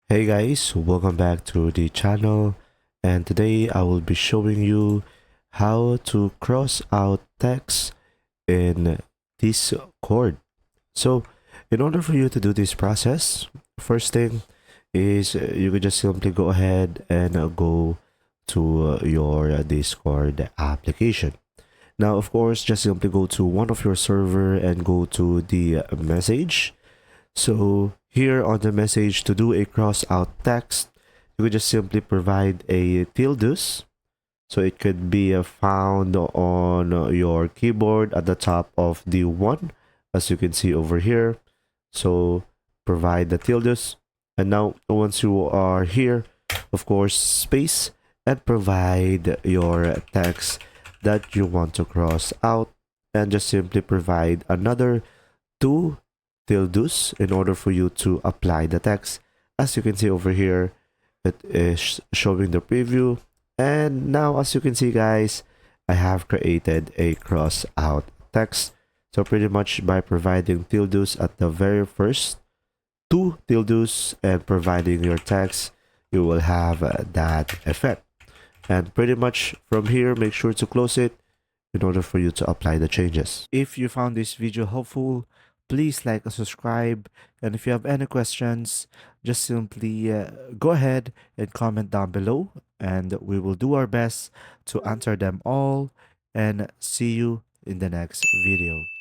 Hey guys, welcome back to the channel, and today I will be showing you how to cross out text in Discord. So in order for you to do this process, first thing is you could just simply go ahead and go to your Discord application. Now of course, just simply go to one of your server and go to the message. So here on the message, to do a cross out text, you could just simply provide a tildes. So it could be found on your keyboard at the top of the one, as you can see over here. So provide the tildes. And now once you are here, of course, space and provide your text that you want to cross out, and just simply provide another two tildes in order for you to apply the text. As you can see over here, it is showing the preview. And now, as you can see, guys, I have created a cross out text. So pretty much by providing tildes at the very first two tildes and providing your text, you will have that effect. And pretty much from here, make sure to close it in order for you to apply the changes. If you found this video helpful, please like and subscribe. And if you have any questions, just simply go ahead and comment down below, and we will do our best to answer them all. And see you in the next video.